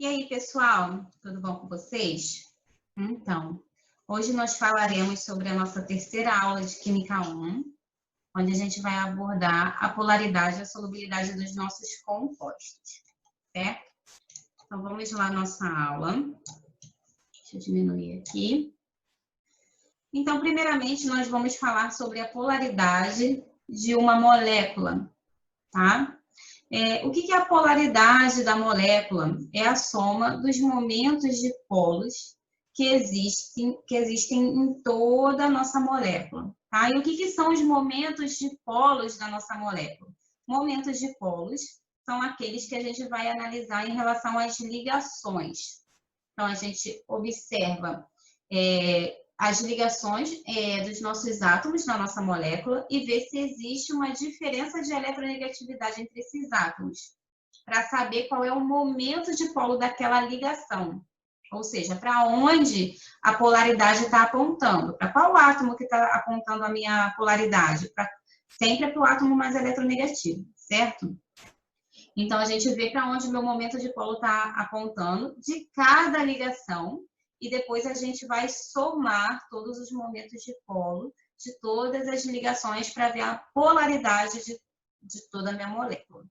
E aí, pessoal, tudo bom com vocês? Então, hoje nós falaremos sobre a nossa terceira aula de Química 1, onde a gente vai abordar a polaridade e a solubilidade dos nossos compostos, certo? Então, vamos lá à nossa aula. Deixa eu diminuir aqui. Então, primeiramente, nós vamos falar sobre a polaridade de uma molécula, tá? O que é a polaridade da molécula? É a soma dos momentos de polos que existem em toda a nossa molécula. Tá? E o que são os momentos de polos da nossa molécula? Momentos de polos são aqueles que a gente vai analisar em relação às ligações. Então, a gente observa as ligações dos nossos átomos na nossa molécula e ver se existe uma diferença de eletronegatividade entre esses átomos, para saber qual é o momento de polo daquela ligação. Ou seja, para onde a polaridade está apontando. Para qual átomo que está apontando a minha polaridade? Sempre é para o átomo mais eletronegativo, certo? Então, a gente vê para onde o meu momento de polo está apontando de cada ligação. E depois a gente vai somar todos os momentos de polo de todas as ligações para ver a polaridade de toda a minha molécula,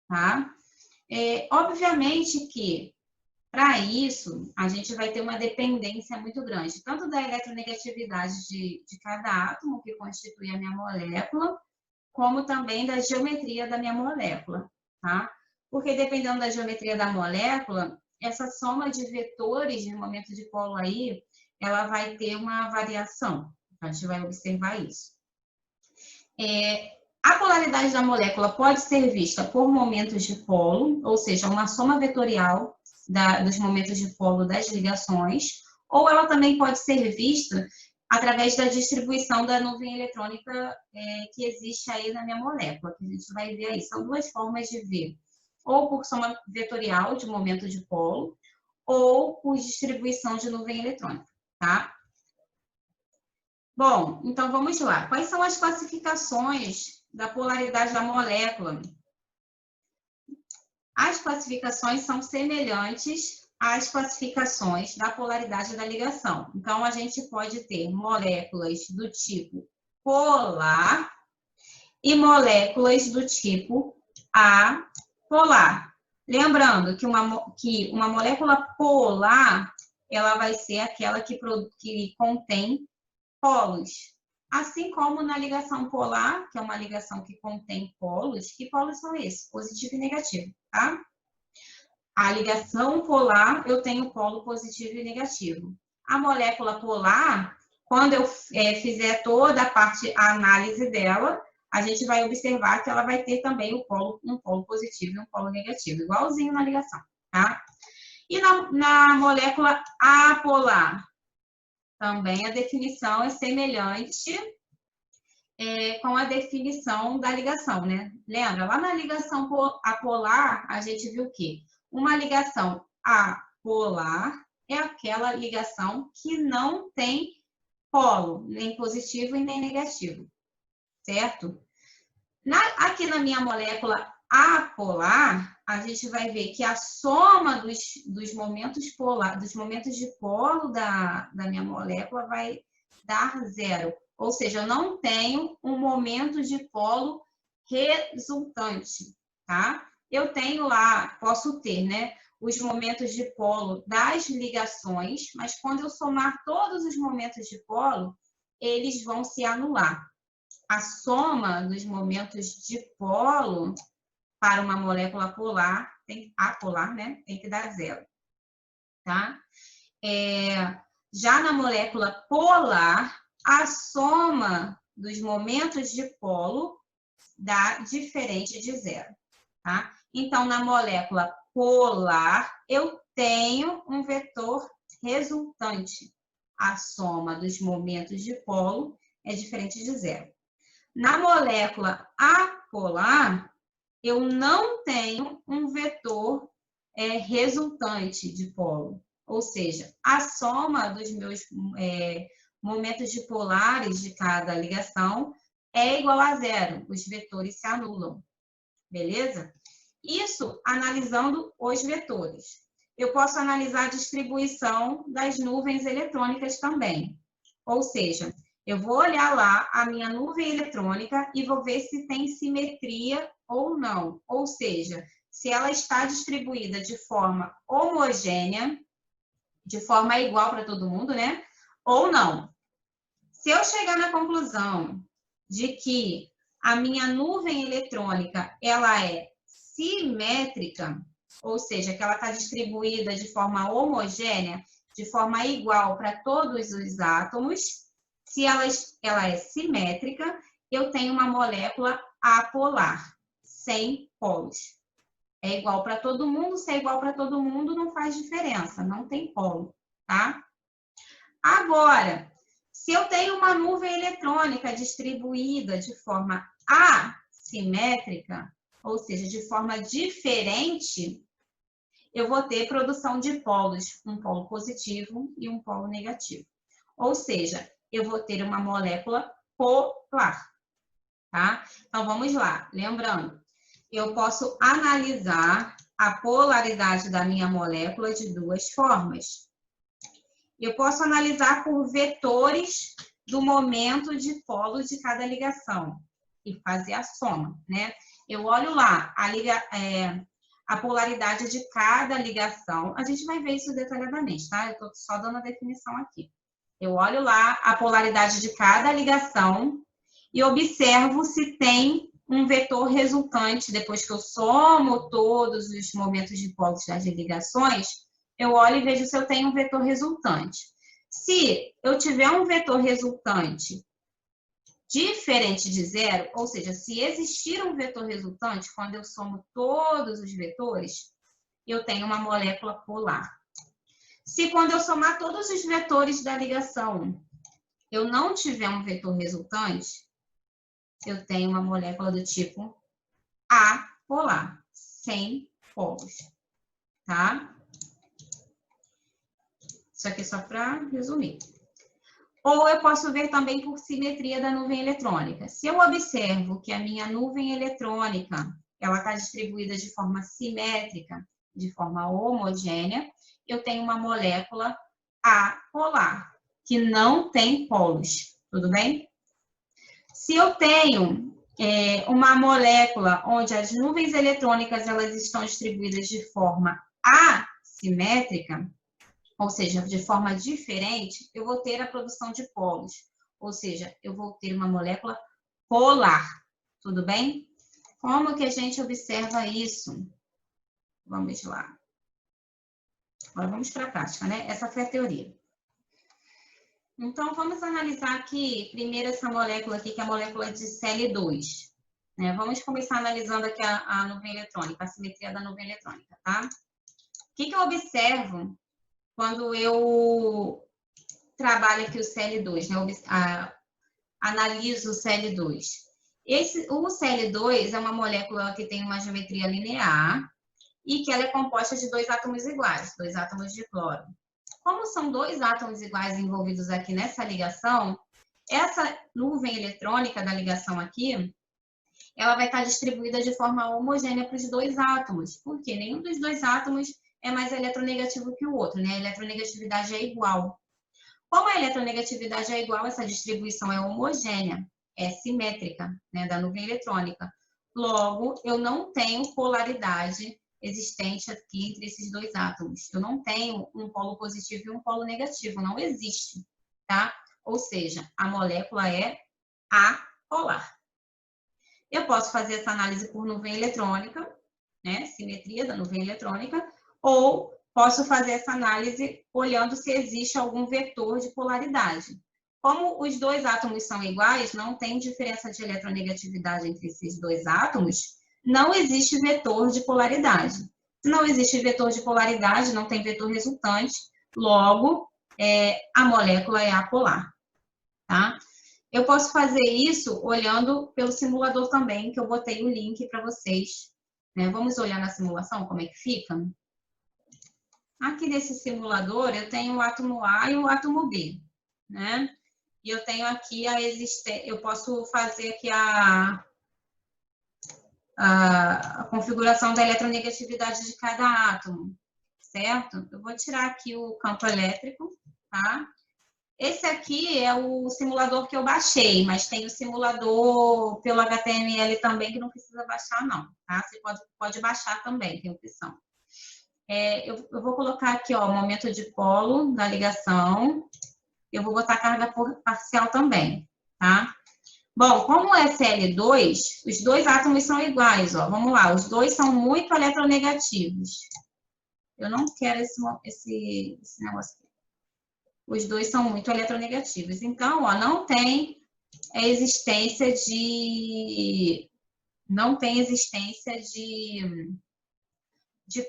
tá? Obviamente que, para isso, a gente vai ter uma dependência muito grande, tanto da eletronegatividade de cada átomo que constitui a minha molécula, como também da geometria da minha molécula, tá? Porque dependendo da geometria da molécula, essa soma de vetores de momento de polo aí, ela vai ter uma variação. A gente vai observar isso. A polaridade da molécula pode ser vista por momentos de polo, ou seja, uma soma vetorial dos momentos de polo das ligações, ou ela também pode ser vista através da distribuição da nuvem eletrônica que existe aí na minha molécula, que a gente vai ver aí. São duas formas de ver. Ou por soma vetorial de momento de polo, ou por distribuição de nuvem eletrônica, tá? Bom, então vamos lá. Quais são as classificações da polaridade da molécula? As classificações são semelhantes às classificações da polaridade da ligação. Então, a gente pode ter moléculas do tipo polar e moléculas do tipo apolar. Lembrando que uma molécula polar, ela vai ser aquela que contém polos. Assim como na ligação polar, que é uma ligação que contém polos, que polos são esses? Positivo e negativo, tá? A ligação polar, eu tenho polo positivo e negativo. A molécula polar, quando eu fizer toda a análise dela, a gente vai observar que ela vai ter também um polo positivo e um polo negativo, igualzinho na ligação, tá? E na molécula apolar, também a definição é semelhante com a definição da ligação, né? Lembra? Lá na ligação apolar, a gente viu o quê? Uma ligação apolar é aquela ligação que não tem polo, nem positivo e nem negativo, certo? Aqui na minha molécula apolar, a gente vai ver que a soma dos momentos de polo da minha molécula vai dar zero. Ou seja, eu não tenho um momento de polo resultante, tá? Eu tenho lá, posso ter, né, os momentos de polo das ligações, mas quando eu somar todos os momentos de polo, eles vão se anular. A soma dos momentos de polo para uma molécula apolar, né, tem que dar zero, tá? Já na molécula polar, a soma dos momentos de polo dá diferente de zero, tá? Então, na molécula polar, eu tenho um vetor resultante. A soma dos momentos de polo é diferente de zero. Na molécula apolar, eu não tenho um vetor resultante de polo. Ou seja, a soma dos meus momentos dipolares de cada ligação é igual a zero. Os vetores se anulam. Beleza? Isso analisando os vetores. eu posso analisar a distribuição das nuvens eletrônicas também. Ou seja, eu vou olhar lá a minha nuvem eletrônica e vou ver se tem simetria ou não. Ou seja, se ela está distribuída de forma homogênea, de forma igual para todo mundo, né? Ou não. Se eu chegar na conclusão de que a minha nuvem eletrônica ela é simétrica, ou seja, que ela está distribuída de forma homogênea, de forma igual para todos os átomos, se ela é simétrica, eu tenho uma molécula apolar, sem polos. É igual para todo mundo, se é igual para todo mundo, não faz diferença, não tem polo, tá? Agora, se eu tenho uma nuvem eletrônica distribuída de forma assimétrica, ou seja, de forma diferente, eu vou ter produção de polos, um polo positivo e um polo negativo. Ou seja, eu vou ter uma molécula polar, tá? Então, vamos lá. Lembrando, eu posso analisar a polaridade da minha molécula de duas formas. Eu posso analisar por vetores do momento de polo de cada ligação e fazer a soma, né? Eu olho lá a polaridade de cada ligação. A gente vai ver isso detalhadamente, tá? Eu estou só dando a definição aqui. Eu olho lá a polaridade de cada ligação e observo se tem um vetor resultante. Depois que eu somo todos os momentos de polos das ligações, eu olho e vejo se eu tenho um vetor resultante. Se eu tiver um vetor resultante diferente de zero, ou seja, se existir um vetor resultante, quando eu somo todos os vetores, eu tenho uma molécula polar. Se quando eu somar todos os vetores da ligação, eu não tiver um vetor resultante, eu tenho uma molécula do tipo apolar, sem polos, tá? Isso aqui é só para resumir. Ou eu posso ver também por simetria da nuvem eletrônica. Se eu observo que a minha nuvem eletrônica ela está distribuída de forma simétrica, de forma homogênea, eu tenho uma molécula apolar, que não tem polos, tudo bem? Se eu tenho uma molécula onde as nuvens eletrônicas elas estão distribuídas de forma assimétrica, ou seja, de forma diferente, eu vou ter a produção de polos. Ou seja, eu vou ter uma molécula polar. Tudo bem? Como que a gente observa isso? Vamos lá. Agora vamos para a prática, né? Essa foi a teoria. Então, vamos analisar aqui, primeiro, essa molécula aqui, que é a molécula de Cl2. Né? Vamos começar analisando aqui a nuvem eletrônica, a simetria da nuvem eletrônica, tá? O que eu observo quando eu trabalho aqui o Cl2, né? Analiso o Cl2. O Cl2 é uma molécula que tem uma geometria linear e que ela é composta de dois átomos iguais, dois átomos de cloro. Como são dois átomos iguais envolvidos aqui nessa ligação, essa nuvem eletrônica da ligação aqui, ela vai estar distribuída de forma homogênea para os dois átomos, porque nenhum dos dois átomos é mais eletronegativo que o outro, né? A eletronegatividade é igual. Como a eletronegatividade é igual, essa distribuição é homogênea, é simétrica, né, da nuvem eletrônica. Logo, eu não tenho polaridade existente aqui entre esses dois átomos. Eu não tenho um polo positivo e um polo negativo, não existe, tá? Ou seja, a molécula é apolar. Eu posso fazer essa análise por nuvem eletrônica, né, simetria da nuvem eletrônica, ou posso fazer essa análise olhando se existe algum vetor de polaridade. Como os dois átomos são iguais, não tem diferença de eletronegatividade entre esses dois átomos, não existe vetor de polaridade. Se não existe vetor de polaridade, não tem vetor resultante, logo, a molécula é apolar, tá? Eu posso fazer isso olhando pelo simulador também, que eu botei o link para vocês. Né? Vamos olhar na simulação como é que fica? Aqui nesse simulador, eu tenho o átomo A e o átomo B, né? E eu tenho aqui eu posso fazer aqui a configuração da eletronegatividade de cada átomo. certo? Eu vou tirar aqui o campo elétrico, tá? Esse aqui é o simulador que eu baixei, mas tem o simulador pelo HTML também, que não precisa baixar, não, tá? Você pode baixar também, tem opção. Eu vou colocar aqui, ó, o momento de polo da ligação. Eu vou botar carga parcial também, tá? Bom, como é Cl2, os dois átomos são iguais, ó. Vamos lá, os dois são muito eletronegativos. Eu não quero esse negócio aqui. Os dois são muito eletronegativos. Então, ó, não tem existência de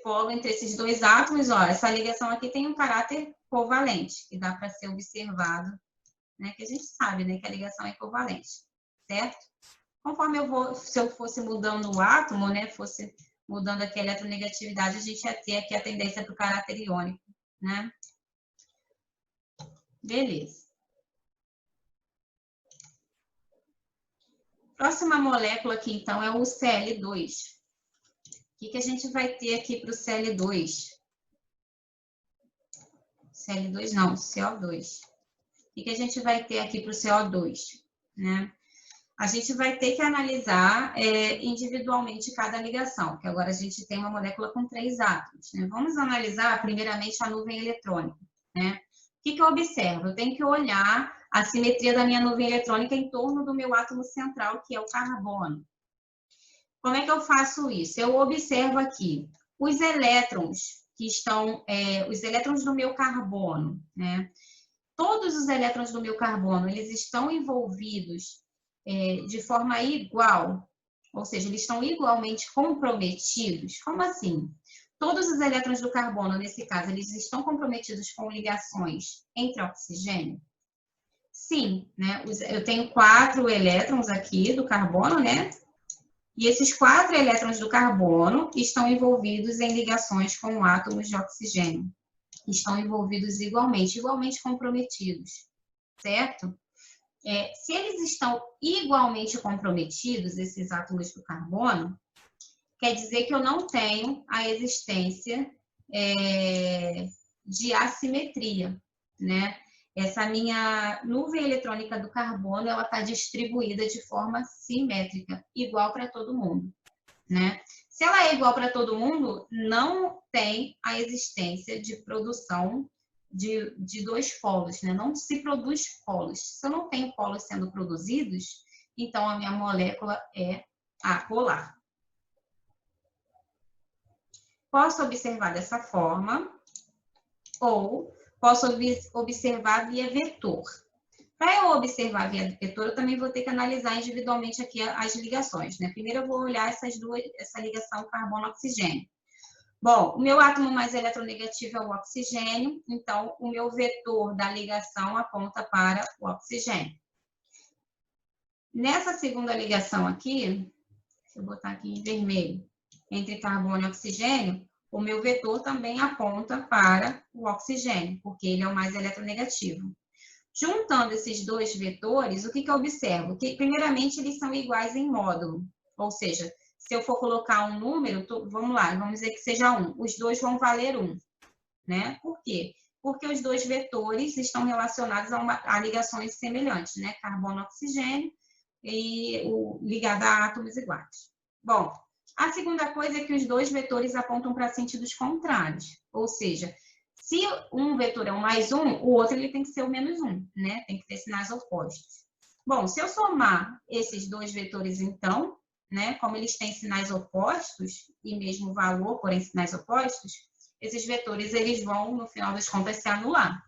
polo entre esses dois átomos. Ó, essa ligação aqui tem um caráter covalente, que dá para ser observado, né? Que a gente sabe, né, que a ligação é covalente, certo? Conforme se eu fosse mudando o átomo, né, fosse mudando aqui a eletronegatividade, a gente ia ter aqui a tendência para o caráter iônico, né? Beleza. Próxima molécula aqui, então, é o Cl2. O que a gente vai ter aqui para o Cl2? Cl2 não, CO2. O que a gente vai ter aqui para o CO2? Né? A gente vai ter que analisar individualmente cada ligação, porque agora a gente tem uma molécula com 3 átomos. Né? Vamos analisar, primeiramente, a nuvem eletrônica. Né? O que eu observo? Eu tenho que olhar a simetria da minha nuvem eletrônica em torno do meu átomo central, que é o carbono. Como é que eu faço isso? Eu observo aqui os elétrons que estão, os elétrons do meu carbono, né? Todos os elétrons do meu carbono, eles estão envolvidos de forma igual, ou seja, eles estão igualmente comprometidos. Como assim? Todos os elétrons do carbono, nesse caso, eles estão comprometidos com ligações entre oxigênio? Sim, né? Eu tenho 4 elétrons aqui do carbono, né? E esses 4 elétrons do carbono estão envolvidos em ligações com átomos de oxigênio. Estão envolvidos igualmente comprometidos, certo? Se eles estão igualmente comprometidos, esses átomos do carbono, quer dizer que eu não tenho a existência de assimetria, né? Essa minha nuvem eletrônica do carbono, ela está distribuída de forma simétrica, igual para todo mundo, né? Se ela é igual para todo mundo, não tem a existência de produção de 2 polos, né? Não se produz polos. Se eu não tenho polos sendo produzidos, então a minha molécula é apolar. Posso observar dessa forma, ou posso observar via vetor. Para eu observar via vetor, eu também vou ter que analisar individualmente aqui as ligações, né? Primeiro eu vou olhar essa ligação carbono-oxigênio. Bom, o meu átomo mais eletronegativo é o oxigênio, então o meu vetor da ligação aponta para o oxigênio. Nessa segunda ligação aqui, deixa eu botar aqui em vermelho, entre carbono e oxigênio, o meu vetor também aponta para o oxigênio, porque ele é o mais eletronegativo. Juntando esses 2 vetores, o que eu observo? Que, primeiramente, eles são iguais em módulo. Ou seja, se eu for colocar um número, vamos lá, vamos dizer que seja 1. Os 2 vão valer 1. Né? Por quê? Porque os 2 vetores estão relacionados a ligações semelhantes, né? Carbono-oxigênio e ligado a átomos iguais. Bom, a segunda coisa é que os 2 vetores apontam para sentidos contrários. Ou seja, se um vetor é o mais 1, o outro ele tem que ser o menos 1, né? Tem que ter sinais opostos. Bom, se eu somar esses 2 vetores, então, né? Como eles têm sinais opostos e mesmo valor, porém sinais opostos, esses vetores eles vão, no final das contas, se anular,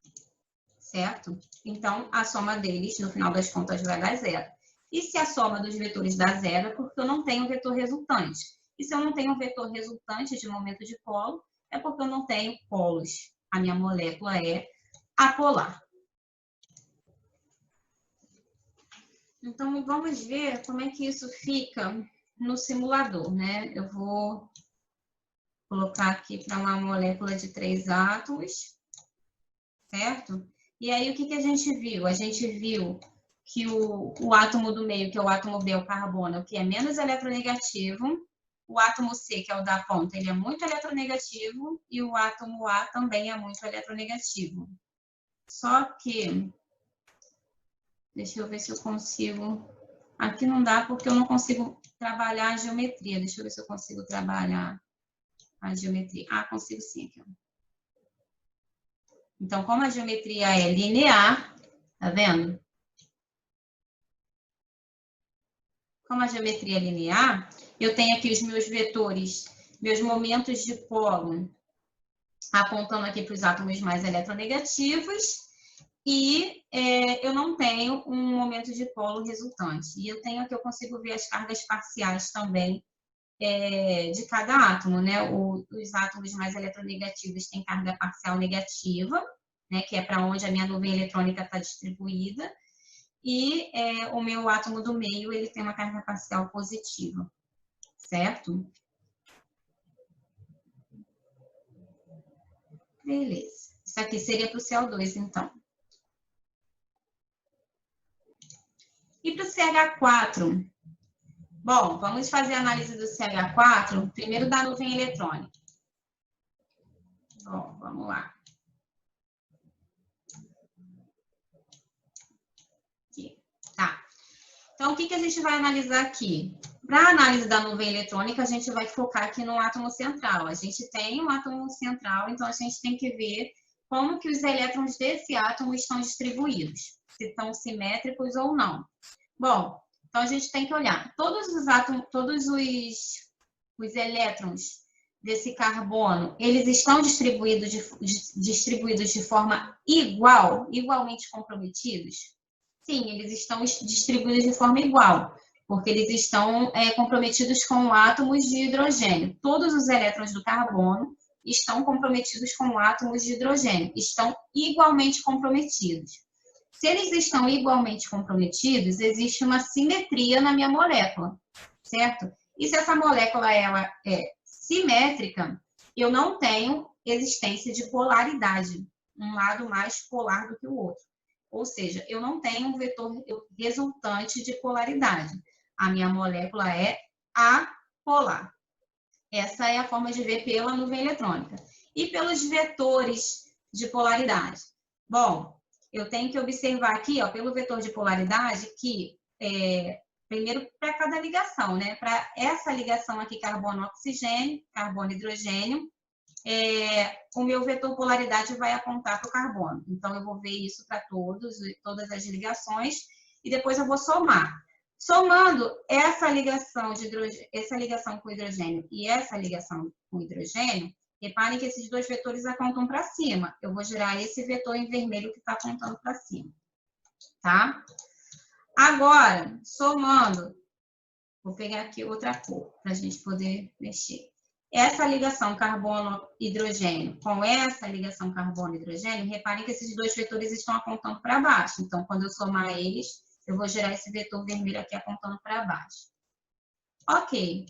certo? Então, a soma deles, no final das contas, vai dar 0. E se a soma dos vetores dá 0, é porque eu não tenho vetor resultante. E se eu não tenho vetor resultante de momento de polo, é porque eu não tenho polos. A minha molécula é apolar. Então, vamos ver como é que isso fica no simulador, né? Eu vou colocar aqui para uma molécula de 3 átomos, certo? E aí, o que a gente viu? A gente viu que o átomo do meio, que é o átomo B, o carbono, que é menos eletronegativo, O átomo C, que é o da ponta, ele é muito eletronegativo e o átomo A também é muito eletronegativo. Só que, deixa eu ver se eu consigo... Aqui não dá porque eu não consigo trabalhar a geometria. Deixa eu ver se eu consigo trabalhar a geometria. Ah, consigo sim. Aqui. Então, como a geometria é linear, tá vendo? Como a geometria é linear, eu tenho aqui os meus vetores, meus momentos de polo, apontando aqui para os átomos mais eletronegativos, e eu não tenho um momento de polo resultante. E eu tenho aqui, eu consigo ver as cargas parciais também de cada átomo, né? Os átomos mais eletronegativos têm carga parcial negativa, né? Que é para onde a minha nuvem eletrônica está distribuída. E o meu átomo do meio, ele tem uma carga parcial positiva, certo? Beleza. Isso aqui seria para o CO2, então. E para o CH4? Bom, vamos fazer a análise do CH4, primeiro da nuvem eletrônica. Bom, vamos lá. Aqui. Tá. Então, o que a gente vai analisar aqui? Para a análise da nuvem eletrônica, a gente vai focar aqui no átomo central. A gente tem um átomo central, então a gente tem que ver como que os elétrons desse átomo estão distribuídos, se estão simétricos ou não. Bom, então a gente tem que olhar. Todos os átomos, todos os elétrons desse carbono, eles estão distribuídos de forma igual, igualmente comprometidos? Sim, eles estão distribuídos de forma igual, porque eles estão comprometidos com átomos de hidrogênio. Todos os elétrons do carbono estão comprometidos com átomos de hidrogênio, estão igualmente comprometidos. Se eles estão igualmente comprometidos, existe uma simetria na minha molécula, certo? E se essa molécula ela é simétrica, eu não tenho existência de polaridade, um lado mais polar do que o outro. Ou seja, eu não tenho um vetor resultante de polaridade. A minha molécula é apolar. Essa é a forma de ver pela nuvem eletrônica. E pelos vetores de polaridade? Bom, eu tenho que observar aqui, ó, pelo vetor de polaridade, que primeiro para cada ligação, né? Para essa ligação aqui, carbono-oxigênio, carbono-hidrogênio, o meu vetor polaridade vai apontar para o carbono. Então, eu vou ver isso para todas as ligações e depois eu vou somar. Somando essa ligação com hidrogênio e essa ligação com hidrogênio, reparem que esses dois vetores apontam para cima. Eu vou gerar esse vetor em vermelho que está apontando para cima. Tá? Agora, somando, vou pegar aqui outra cor para a gente poder mexer. Essa ligação carbono-hidrogênio com essa ligação carbono-hidrogênio, reparem que esses dois vetores estão apontando para baixo. Então, quando eu somar eles, eu vou gerar esse vetor vermelho aqui apontando para baixo. Ok.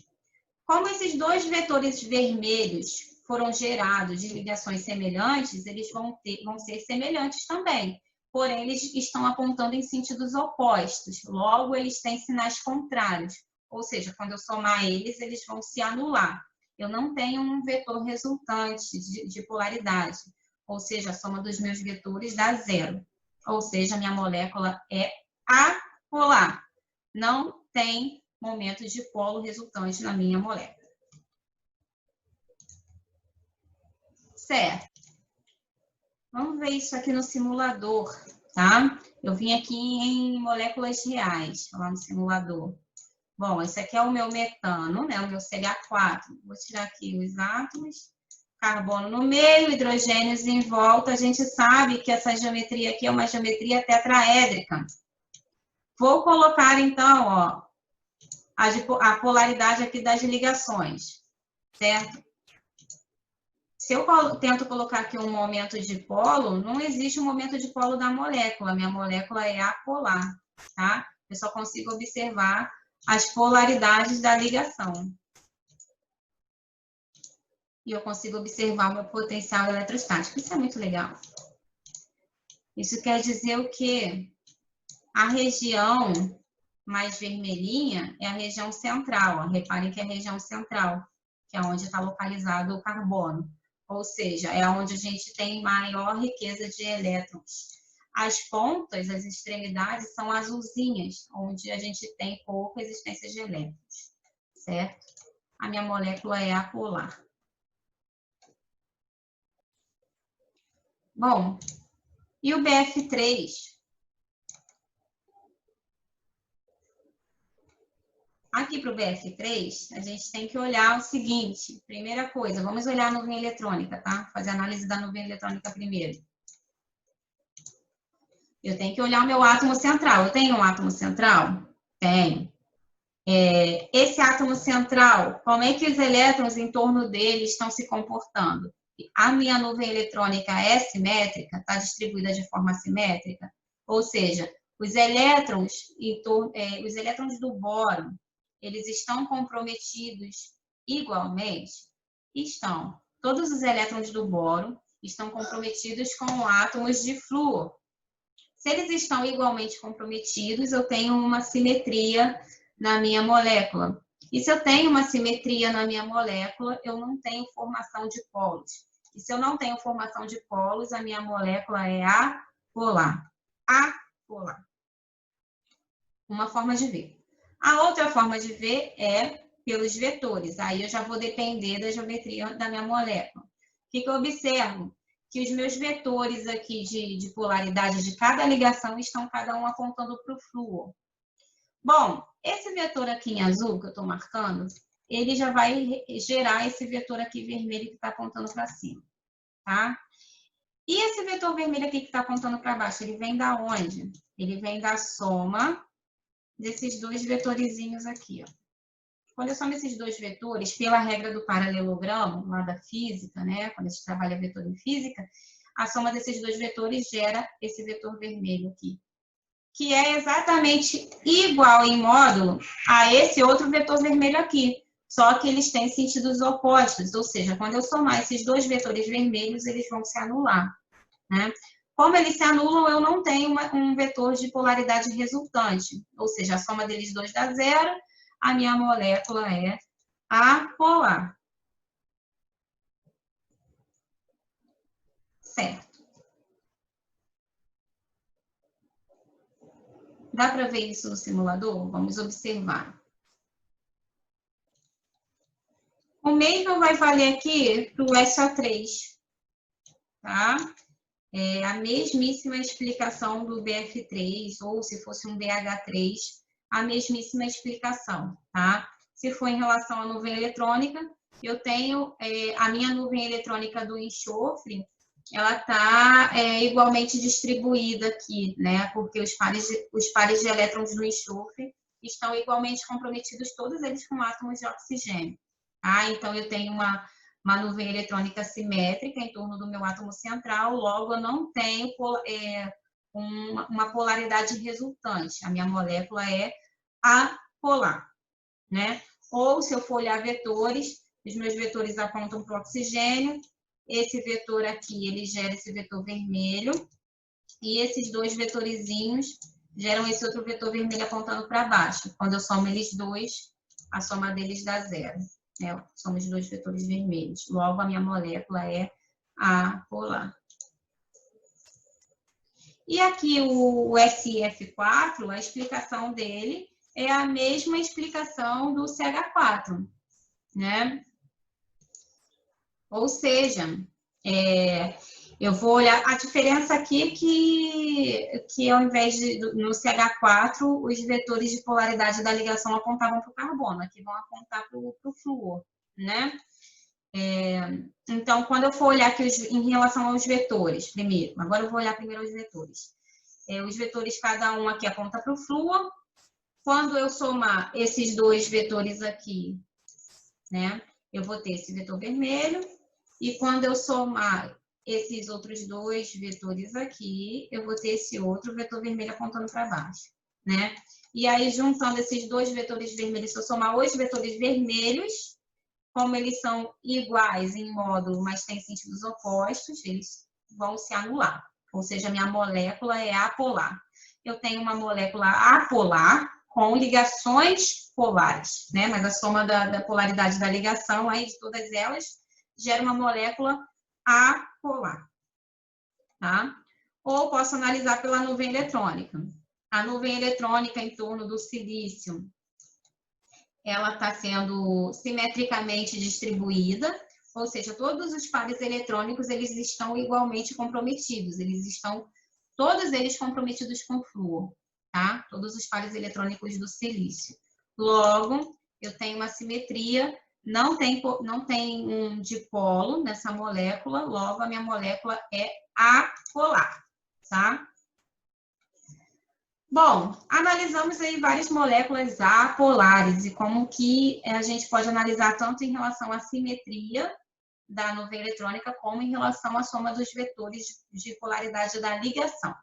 Como esses dois vetores vermelhos foram gerados de ligações semelhantes, eles vão ser semelhantes também. Porém, eles estão apontando em sentidos opostos. Logo, eles têm sinais contrários. Ou seja, quando eu somar eles, eles vão se anular. Eu não tenho um vetor resultante de polaridade. Ou seja, a soma dos meus vetores dá zero. Ou seja, a minha molécula é apolar. Não tem momento de polo resultante na minha molécula. Certo. Vamos ver isso aqui no simulador, tá? Eu vim aqui em moléculas reais, lá no simulador. Bom, esse aqui é o meu metano, né? O meu CH4. Vou tirar aqui os átomos. Carbono no meio, hidrogênios em volta. A gente sabe que essa geometria aqui é uma geometria tetraédrica. Vou colocar, então, ó, a polaridade aqui das ligações, certo? Se eu tento colocar aqui um momento de polo, não existe um momento de polo da molécula. Minha molécula é apolar, tá? Eu só consigo observar as polaridades da ligação. E eu consigo observar o meu potencial eletrostático. Isso é muito legal. Isso quer dizer o quê? A região mais vermelhinha é a região central. Ó. Reparem que é a região central, que é onde está localizado o carbono. Ou seja, é onde a gente tem maior riqueza de elétrons. As pontas, as extremidades, são azulzinhas, onde a gente tem pouca existência de elétrons, certo? A minha molécula é apolar. Bom, e o BF3? Aqui para o BF3, a gente tem que olhar o seguinte. Primeira coisa, vamos olhar a nuvem eletrônica, tá? Fazer a análise da nuvem eletrônica primeiro. Eu tenho que olhar o meu átomo central. Eu tenho um átomo central? Tenho. Esse átomo central, como é que os elétrons em torno dele estão se comportando? A minha nuvem eletrônica é simétrica? Está distribuída de forma simétrica? Ou seja, os elétrons do boro, eles estão comprometidos igualmente? Estão. Todos os elétrons do boro estão comprometidos com átomos de flúor. Se eles estão igualmente comprometidos, eu tenho uma simetria na minha molécula. E se eu tenho uma simetria na minha molécula, eu não tenho formação de polos. E se eu não tenho formação de polos, a minha molécula é apolar. Apolar. Uma forma de ver. A outra forma de ver é pelos vetores. Aí eu já vou depender da geometria da minha molécula. O que eu observo? Que os meus vetores aqui de polaridade de cada ligação estão cada um apontando para o flúor. Bom, esse vetor aqui em azul que eu estou marcando, ele já vai gerar esse vetor aqui vermelho que está apontando para cima, tá? E esse vetor vermelho aqui que está apontando para baixo, ele vem da onde? Ele vem da soma desses dois vetorizinhos aqui, ó. Quando eu somo esses dois vetores, pela regra do paralelogramo, lá da física, né? Quando a gente trabalha vetor em física, a soma desses dois vetores gera esse vetor vermelho aqui, que é exatamente igual em módulo a esse outro vetor vermelho aqui, só que eles têm sentidos opostos, ou seja, quando eu somar esses dois vetores vermelhos, eles vão se anular, né? Como eles se anulam, eu não tenho um vetor de polaridade resultante, ou seja, a soma deles dois dá zero, a minha molécula é apolar. Certo. Dá para ver isso no simulador? Vamos observar. O mesmo vai valer aqui para o SO3, tá? É a mesmíssima explicação do BF3, ou se fosse um BH3, a mesmíssima explicação, tá? Se for em relação à nuvem eletrônica, eu tenho a minha nuvem eletrônica do enxofre, ela está igualmente distribuída aqui, né? Porque os pares de elétrons do enxofre estão igualmente comprometidos, todos eles com átomos de oxigênio. Tá? Então, eu tenho uma nuvem eletrônica simétrica em torno do meu átomo central, logo eu não tenho uma polaridade resultante. A minha molécula é apolar, né? Ou, se eu for olhar vetores, os meus vetores apontam para o oxigênio, esse vetor aqui, ele gera esse vetor vermelho, e esses dois vetorizinhos geram esse outro vetor vermelho apontando para baixo. Quando eu somo eles dois, a soma deles dá zero. Né? Somos dois vetores vermelhos. Logo, a minha molécula é apolar. E aqui o SF4, a explicação dele é a mesma explicação do CH4, né? Ou seja, eu vou olhar a diferença aqui que ao invés de no CH4, os vetores de polaridade da ligação apontavam para o carbono, aqui vão apontar para o flúor, né? Então, quando eu for olhar aqui em relação aos vetores, primeiro, agora eu vou olhar primeiro os vetores. Os vetores, cada um aqui aponta para o flúor. Quando eu somar esses dois vetores aqui, né, eu vou ter esse vetor vermelho. E quando eu somar esses outros dois vetores aqui, eu vou ter esse outro vetor vermelho apontando para baixo, né? E aí, juntando esses dois vetores vermelhos, se eu somar os vetores vermelhos, como eles são iguais em módulo, mas têm sentidos opostos, eles vão se anular. Ou seja, minha molécula é apolar. Eu tenho uma molécula apolar com ligações polares, né? Mas a soma da polaridade da ligação aí de todas elas gera uma molécula apolar, tá? Ou posso analisar pela nuvem eletrônica. A nuvem eletrônica em torno do silício, ela está sendo simetricamente distribuída, ou seja, todos os pares eletrônicos, eles estão igualmente comprometidos, todos eles comprometidos com flúor, tá? Todos os pares eletrônicos do silício. Logo, eu tenho uma simetria, não tem um dipolo nessa molécula, logo a minha molécula é apolar, tá? Bom, analisamos aí várias moléculas apolares e como que a gente pode analisar tanto em relação à simetria da nuvem eletrônica como em relação à soma dos vetores de polaridade da ligação.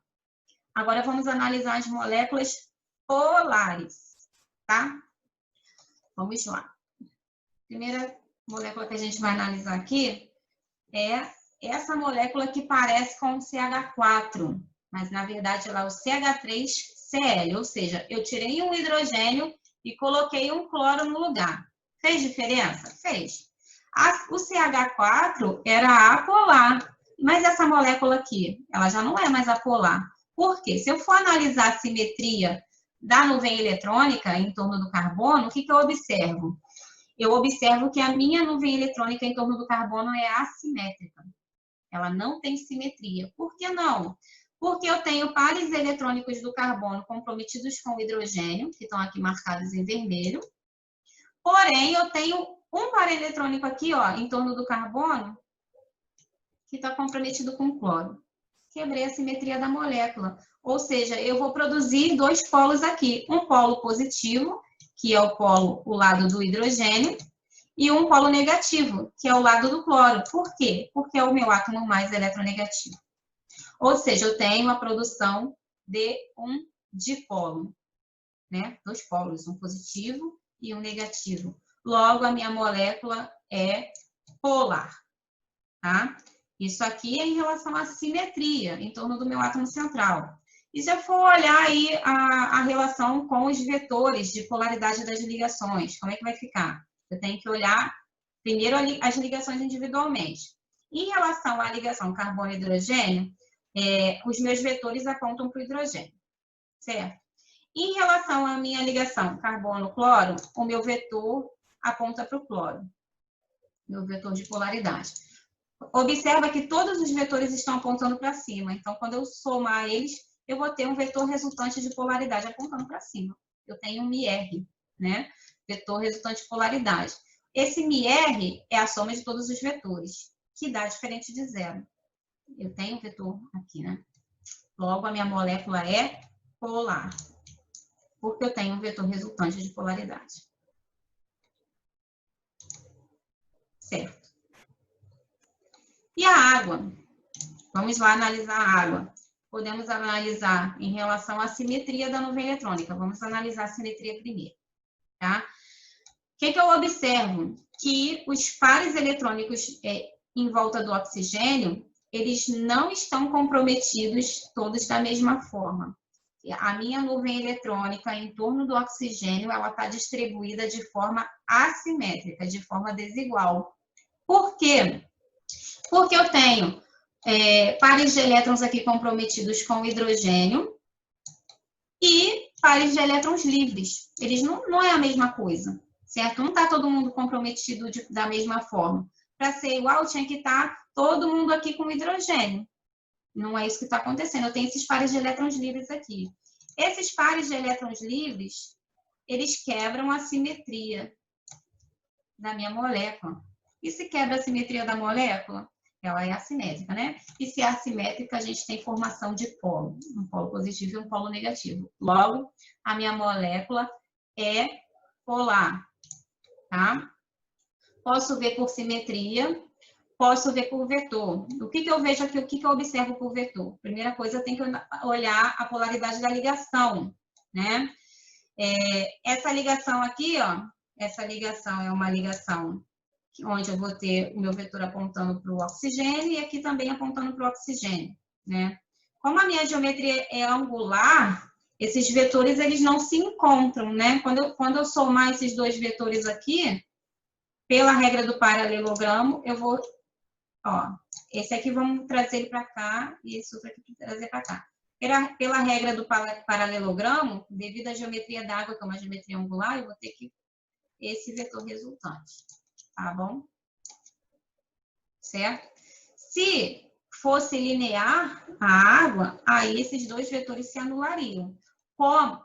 Agora vamos analisar as moléculas polares, tá? Vamos lá. A primeira molécula que a gente vai analisar aqui é essa molécula que parece com o CH4, mas na verdade ela é o CH3Cl, ou seja, eu tirei um hidrogênio e coloquei um cloro no lugar. Fez diferença? Fez. O CH4 era apolar, mas essa molécula aqui, ela já não é mais apolar. Por quê? Se eu for analisar a simetria da nuvem eletrônica em torno do carbono, o que eu observo? Eu observo que a minha nuvem eletrônica em torno do carbono é assimétrica. Ela não tem simetria. Por que não? Porque eu tenho pares eletrônicos do carbono comprometidos com o hidrogênio, que estão aqui marcados em vermelho. Porém, eu tenho um par eletrônico aqui, ó, em torno do carbono, que está comprometido com o cloro. Quebrei a simetria da molécula. Ou seja, eu vou produzir dois polos aqui. Um polo positivo, que é o lado do hidrogênio, e um polo negativo, que é o lado do cloro. Por quê? Porque é o meu átomo mais eletronegativo. Ou seja, eu tenho a produção de um dipolo, né? Dois polos, um positivo e um negativo. Logo, a minha molécula é polar, tá? Isso aqui é em relação à simetria em torno do meu átomo central. E se eu for olhar aí a relação com os vetores de polaridade das ligações, como é que vai ficar? Eu tenho que olhar primeiro as ligações individualmente. Em relação à ligação carbono-hidrogênio, os meus vetores apontam para o hidrogênio, certo? Em relação à minha ligação carbono-cloro, o meu vetor aponta para o cloro, meu vetor de polaridade. Observa que todos os vetores estão apontando para cima, então quando eu somar eles, eu vou ter um vetor resultante de polaridade apontando para cima. Eu tenho um MR, né? Vetor resultante de polaridade. Esse MR é a soma de todos os vetores, que dá diferente de zero. Eu tenho um vetor aqui, né? Logo, a minha molécula é polar, porque eu tenho um vetor resultante de polaridade. Certo. E a água? Vamos lá analisar a água. Podemos analisar em relação à simetria da nuvem eletrônica. Vamos analisar a simetria primeiro, tá? O que eu observo? Que os pares eletrônicos em volta do oxigênio, eles não estão comprometidos todos da mesma forma. A minha nuvem eletrônica em torno do oxigênio, ela está distribuída de forma assimétrica, de forma desigual. Por quê? Porque eu tenho pares de elétrons aqui comprometidos com hidrogênio e pares de elétrons livres. Eles não é a mesma coisa, certo? Não está todo mundo comprometido da mesma forma. Para ser igual, tinha que estar todo mundo aqui com hidrogênio. Não é isso que está acontecendo. Eu tenho esses pares de elétrons livres aqui. Esses pares de elétrons livres, eles quebram a simetria da minha molécula. E se quebra a simetria da molécula, ela é assimétrica, né? E se é assimétrica, a gente tem formação de polo. Um polo positivo e um polo negativo. Logo, a minha molécula é polar, tá? Posso ver por simetria, posso ver por vetor. O que eu vejo aqui, o que eu observo por vetor? Primeira coisa, eu tenho que olhar a polaridade da ligação, né? Essa ligação aqui, ó, essa ligação é uma ligação onde eu vou ter o meu vetor apontando para o oxigênio e aqui também apontando para o oxigênio, né? Como a minha geometria é angular, esses vetores eles não se encontram, né? Quando eu somar esses dois vetores aqui, pela regra do paralelogramo, eu vou, ó, esse aqui vamos trazer ele para cá e esse outro aqui trazer para cá. Pela regra do paralelogramo, devido à geometria d'água, que é uma geometria angular, eu vou ter que esse vetor resultante, tá bom? Certo? Se fosse linear a água, aí esses dois vetores se anulariam,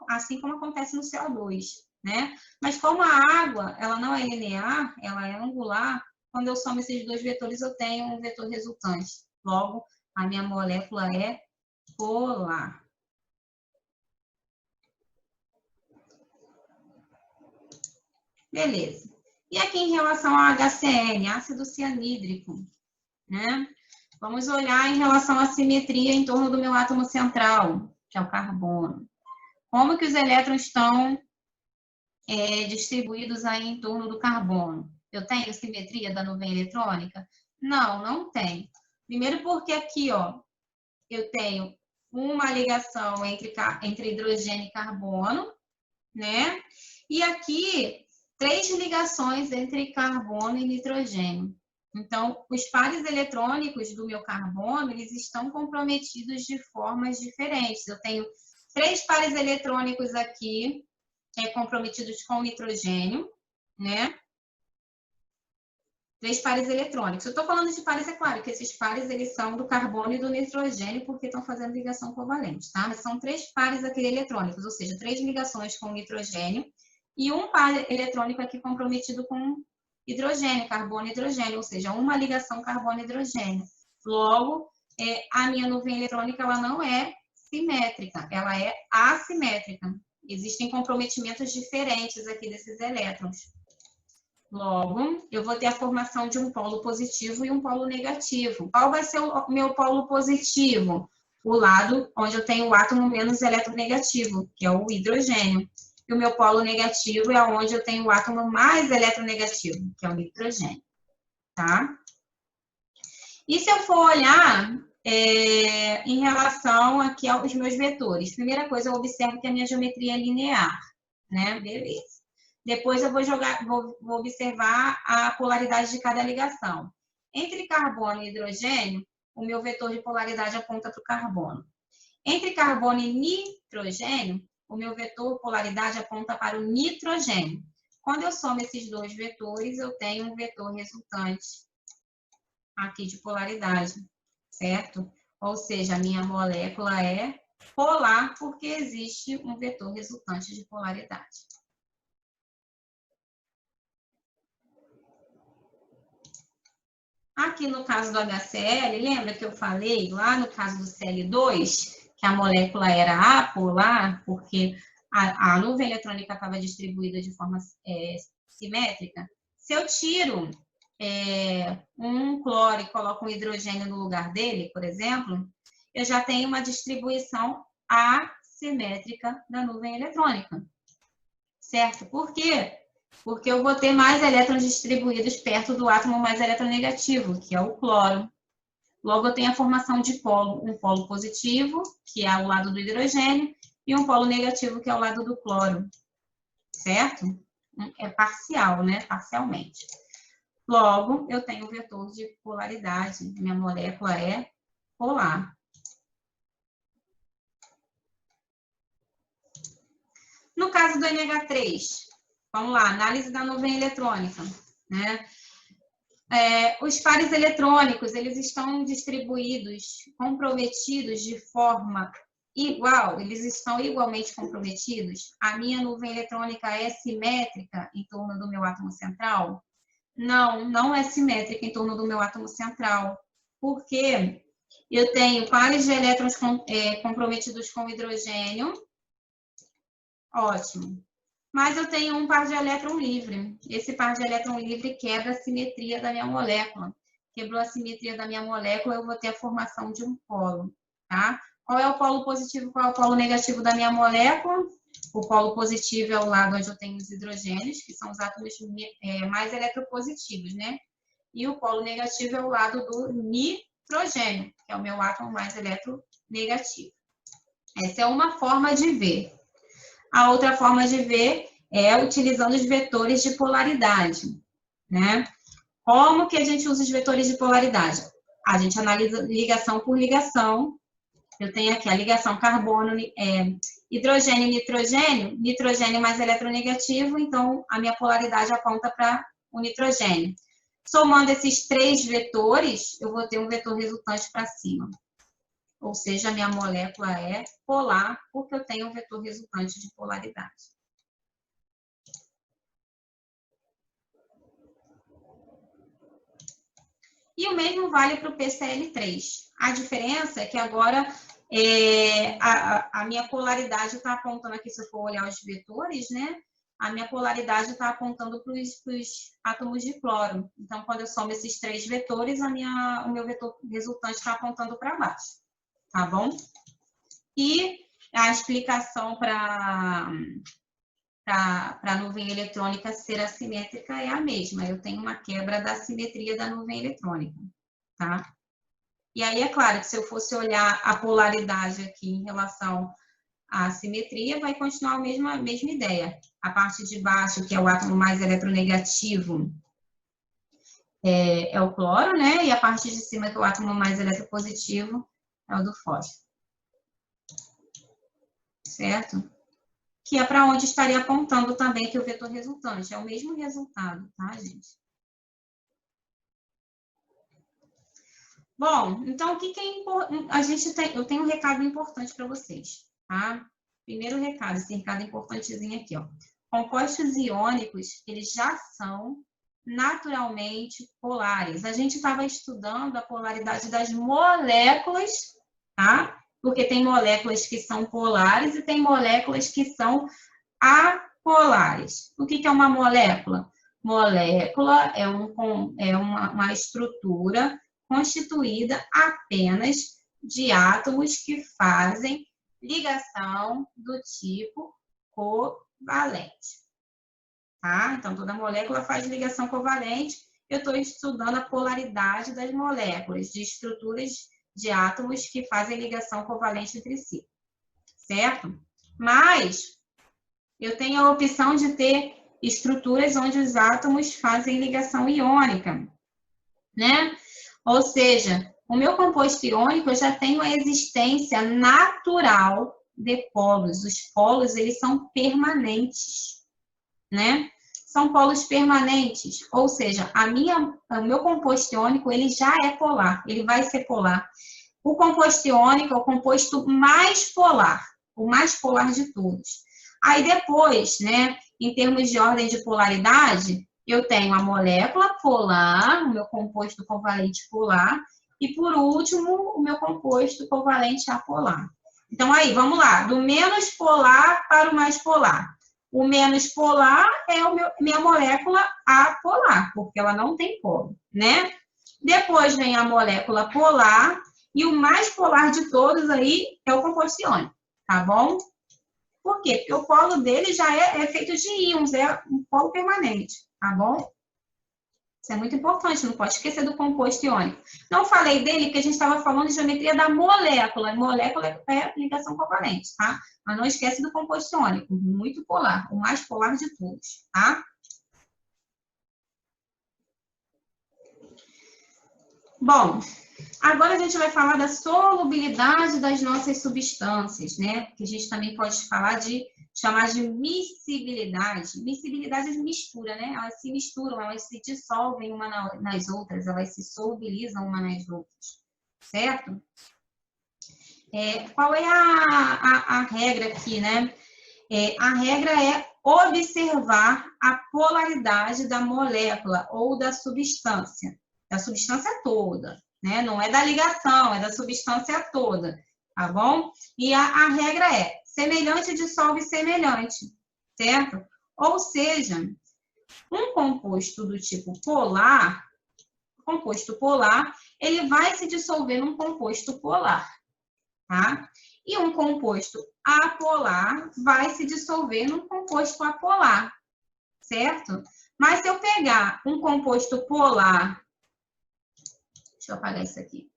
assim como acontece no CO2, né? Mas como a água, ela não é linear, ela é angular, quando eu somo esses dois vetores, eu tenho um vetor resultante. Logo, a minha molécula é polar. Beleza. E aqui em relação ao HCN, ácido cianídrico, né? Vamos olhar em relação à simetria em torno do meu átomo central, que é o carbono. Como que os elétrons estão distribuídos aí em torno do carbono? Eu tenho simetria da nuvem eletrônica? Não, não tem. Primeiro porque aqui, ó, eu tenho uma ligação entre hidrogênio e carbono, né? E aqui, 3 ligações entre carbono e nitrogênio. Então, os pares eletrônicos do meu carbono, eles estão comprometidos de formas diferentes. Eu tenho 3 pares eletrônicos aqui, comprometidos com nitrogênio, né? 3 pares eletrônicos. Eu estou falando de pares, é claro, que esses pares, eles são do carbono e do nitrogênio, porque estão fazendo ligação covalente, tá? Mas são 3 pares aqui eletrônicos, ou seja, 3 ligações com nitrogênio, e um par eletrônico aqui comprometido com hidrogênio, carbono e hidrogênio, ou seja, uma ligação carbono-hidrogênio. Logo, a minha nuvem eletrônica ela não é simétrica, ela é assimétrica. Existem comprometimentos diferentes aqui desses elétrons. Logo, eu vou ter a formação de um polo positivo e um polo negativo. Qual vai ser o meu polo positivo? O lado onde eu tenho o átomo menos eletronegativo, que é o hidrogênio. E o meu polo negativo é onde eu tenho o átomo mais eletronegativo, que é o nitrogênio. Tá? E se eu for olhar em relação aqui aos meus vetores? Primeira coisa, eu observo que a minha geometria é linear, né? Beleza. Depois eu vou observar a polaridade de cada ligação. Entre carbono e hidrogênio, o meu vetor de polaridade aponta para o carbono. Entre carbono e nitrogênio, o meu vetor polaridade aponta para o nitrogênio. Quando eu somo esses dois vetores, eu tenho um vetor resultante aqui de polaridade, certo? Ou seja, a minha molécula é polar porque existe um vetor resultante de polaridade. Aqui no caso do HCl, lembra que eu falei lá no caso do Cl2, que a molécula era apolar, porque a nuvem eletrônica estava distribuída de forma simétrica? Se eu tiro um cloro e coloco um hidrogênio no lugar dele, por exemplo, eu já tenho uma distribuição assimétrica da nuvem eletrônica. Certo? Por quê? Porque eu vou ter mais elétrons distribuídos perto do átomo mais eletronegativo, que é o cloro. Logo, eu tenho a formação de um polo positivo, que é ao lado do hidrogênio, e um polo negativo, que é ao lado do cloro. Certo? É parcial, né? Parcialmente. Logo, eu tenho o vetor de polaridade. Minha molécula é polar. No caso do NH3, vamos lá, análise da nuvem eletrônica, né? Os pares eletrônicos, eles estão distribuídos, comprometidos de forma igual, eles estão igualmente comprometidos? A minha nuvem eletrônica é simétrica em torno do meu átomo central? Não, não é simétrica em torno do meu átomo central. Por quê? Eu tenho pares de elétrons comprometidos com hidrogênio. Ótimo. Mas eu tenho um par de elétron livre. Esse par de elétron livre quebra a simetria da minha molécula. Quebrou a simetria da minha molécula, eu vou ter a formação de um polo, tá? Qual é o polo positivo, qual é o polo negativo da minha molécula? O polo positivo é o lado onde eu tenho os hidrogênios, que são os átomos mais eletropositivos, né? E o polo negativo é o lado do nitrogênio, que é o meu átomo mais eletronegativo. Essa é uma forma de ver. A outra forma de ver é utilizando os vetores de polaridade, né? Como que a gente usa os vetores de polaridade? A gente analisa ligação por ligação. Eu tenho aqui a ligação carbono, hidrogênio, nitrogênio, nitrogênio mais eletronegativo, então a minha polaridade aponta para o nitrogênio. Somando esses 3 vetores, eu vou ter um vetor resultante para cima. Ou seja, a minha molécula é polar, porque eu tenho um vetor resultante de polaridade. E o mesmo vale para o PCl3. A diferença é que agora a minha polaridade está apontando aqui, se eu for olhar os vetores, né? A minha polaridade está apontando para os átomos de cloro. Então, quando eu somo esses 3 vetores, o meu vetor resultante está apontando para baixo. Tá bom? E a explicação para a nuvem eletrônica ser assimétrica é a mesma. Eu tenho uma quebra da simetria da nuvem eletrônica, tá? E aí, é claro que se eu fosse olhar a polaridade aqui em relação à simetria, vai continuar a mesma ideia. A parte de baixo, que é o átomo mais eletronegativo, é o cloro, né? E a parte de cima, que é o átomo mais eletropositivo, é o do fósforo. Certo? Que é para onde estaria apontando também que o vetor resultante. É o mesmo resultado, tá, gente? Bom, então, o que é importante? Eu tenho um recado importante para vocês, tá? Primeiro recado, esse recado importantezinho aqui, ó. Compostos iônicos, eles já são naturalmente polares. A gente estava estudando a polaridade das moléculas, tá? Porque tem moléculas que são polares e tem moléculas que são apolares. O que é uma molécula? Molécula é uma estrutura constituída apenas de átomos que fazem ligação do tipo covalente. Tá? Então, toda molécula faz ligação covalente. Eu estou estudando a polaridade das moléculas, de estruturas de átomos que fazem ligação covalente entre si. Certo? Mas eu tenho a opção de ter estruturas onde os átomos fazem ligação iônica, né? Ou seja, o meu composto iônico eu já tenho a existência natural de polos. Os polos, eles são permanentes, né? São polos permanentes, ou seja, o meu composto iônico, ele já é polar, ele vai ser polar. O composto iônico é o composto mais polar, o mais polar de todos. Aí depois, né, em termos de ordem de polaridade, eu tenho a molécula polar, o meu composto covalente polar, e por último, o meu composto covalente apolar. Então aí, vamos lá, do menos polar para o mais polar. O menos polar é minha molécula apolar, porque ela não tem polo, né? Depois vem a molécula polar, e o mais polar de todos aí é o composto iônico, tá bom? Por quê? Porque o polo dele já é feito de íons, é um polo permanente, tá bom? Isso é muito importante, não pode esquecer do composto iônico. Não falei dele porque a gente estava falando de geometria da molécula. Molécula é ligação covalente, tá? Mas não esquece do composto iônico, muito polar, o mais polar de todos, tá? Bom, agora a gente vai falar da solubilidade das nossas substâncias, né? Que a gente também pode chamar de miscibilidade. Miscibilidade é mistura, né? Elas se misturam, elas se dissolvem uma nas outras, elas se solubilizam uma nas outras, certo? Qual é a regra aqui, né? A regra é observar a polaridade da molécula ou da substância toda, né? Não é da ligação, é da substância toda, tá bom? E a regra é semelhante dissolve semelhante, certo? Ou seja, um composto do tipo polar, ele vai se dissolver num composto polar, tá? E um composto apolar vai se dissolver num composto apolar, certo? Mas se eu pegar um composto polar, deixa eu apagar isso aqui.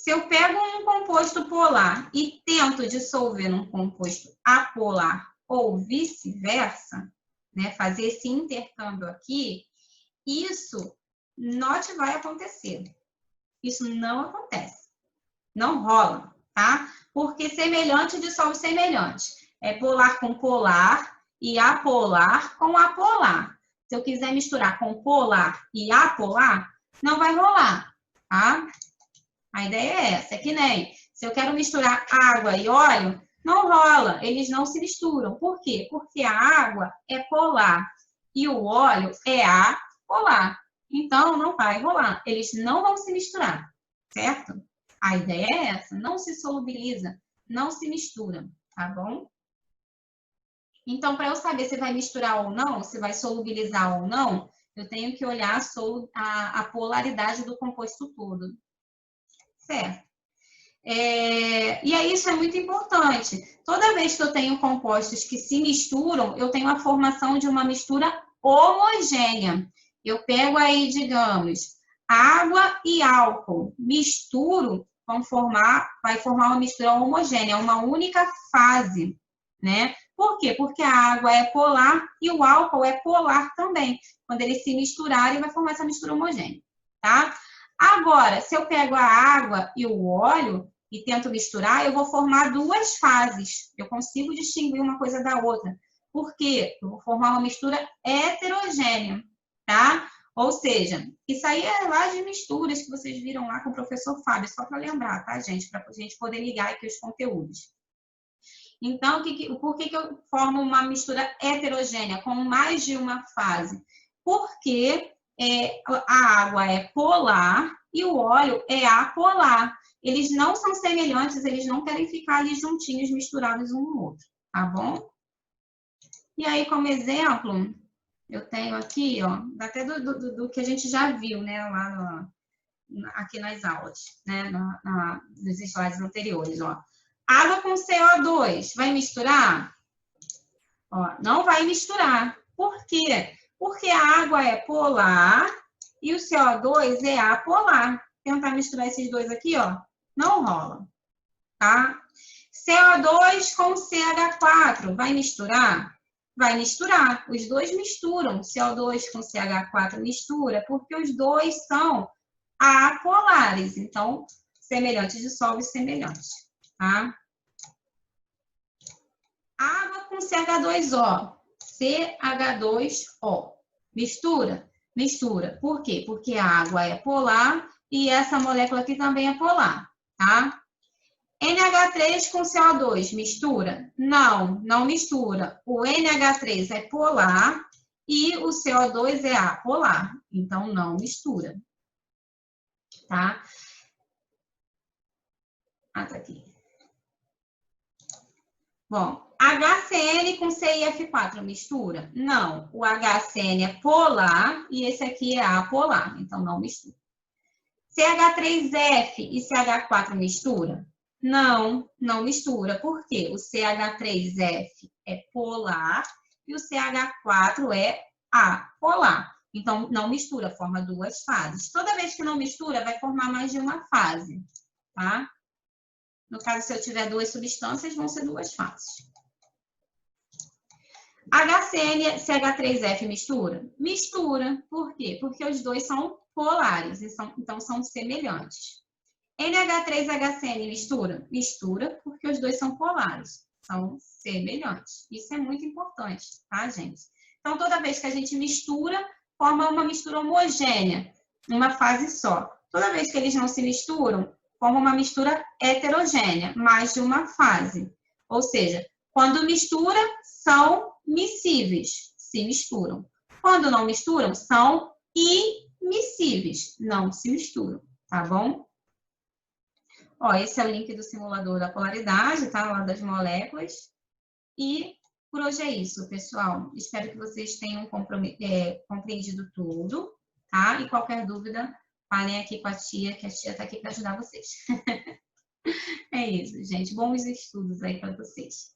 Se eu pego um composto polar e tento dissolver num composto apolar ou vice-versa, né, fazer esse intercâmbio aqui, isso não vai acontecer. Isso não acontece. Não rola, tá? Porque semelhante dissolve semelhante. É polar com polar e apolar com apolar. Se eu quiser misturar com polar e apolar, não vai rolar, tá? A ideia é essa, é que nem se eu quero misturar água e óleo, não rola, eles não se misturam. Por quê? Porque a água é polar e o óleo é apolar. Então, não vai rolar, eles não vão se misturar, certo? A ideia é essa, não se solubiliza, não se mistura, tá bom? Então, para eu saber se vai misturar ou não, se vai solubilizar ou não, eu tenho que olhar a polaridade do composto todo, certo? E aí isso é muito importante. Toda vez que eu tenho compostos que se misturam, eu tenho a formação de uma mistura homogênea. Eu pego aí, digamos, água e álcool, misturo, vai formar uma mistura homogênea, uma única fase, né? Por quê? Porque a água é polar e o álcool é polar também. Quando eles se misturarem, vai formar essa mistura homogênea, tá? Agora, se eu pego a água e o óleo e tento misturar, eu vou formar duas fases. Eu consigo distinguir uma coisa da outra. Por quê? Eu vou formar uma mistura heterogênea, tá? Ou seja, isso aí é lá de misturas que vocês viram lá com o professor Fábio, só para lembrar, tá, gente? Para a gente poder ligar aqui os conteúdos. Então, por que eu formo uma mistura heterogênea, com mais de uma fase? Porque a água é polar e o óleo é apolar. Eles não são semelhantes, eles não querem ficar ali juntinhos, misturados um no outro, tá bom? E aí, como exemplo, eu tenho aqui, ó, até do que a gente já viu, né, lá aqui nas aulas, né, nos slides anteriores, ó. Água com CO2, vai misturar? Ó, não vai misturar. Por quê? Porque a água é polar e o CO2 é apolar. Tentar misturar esses dois aqui, ó, não rola, tá? CO2 com CH4, vai misturar? Vai misturar. Os dois misturam. CO2 com CH4 mistura, porque os dois são apolares. Então, semelhante dissolve semelhante, tá? Água com CH2O. CH2O. Mistura? Mistura. Por quê? Porque a água é polar e essa molécula aqui também é polar, tá? NH3 com CO2, mistura? Não, não mistura. O NH3 é polar e o CO2 é apolar. Então, não mistura. Tá? Ah, tá aqui. Bom, HCN com CIF4, mistura? Não, o HCN é polar e esse aqui é apolar, então não mistura. CH3F e CH4 mistura? Não, não mistura. Por quê? O CH3F é polar e o CH4 é apolar. Então, não mistura, forma duas fases. Toda vez que não mistura, vai formar mais de uma fase, tá? No caso, se eu tiver duas substâncias, vão ser duas fases. HCN e CH3F mistura? Mistura. Por quê? Porque os dois são polares, então são semelhantes. NH3HCN mistura? Mistura, porque os dois são polares, são semelhantes. Isso é muito importante, tá, gente? Então, toda vez que a gente mistura, forma uma mistura homogênea, uma fase só. Toda vez que eles não se misturam, forma uma mistura heterogênea, mais de uma fase. Ou seja, quando mistura, são miscíveis, se misturam. Quando não misturam, são imiscíveis, não se misturam, tá bom? Ó, esse é o link do simulador da polaridade, tá? Lá das moléculas. E por hoje é isso, pessoal. Espero que vocês tenham compreendido tudo, tá? E qualquer dúvida, falem aqui com a tia, que a tia tá aqui para ajudar vocês. É isso, gente. Bons estudos aí para vocês.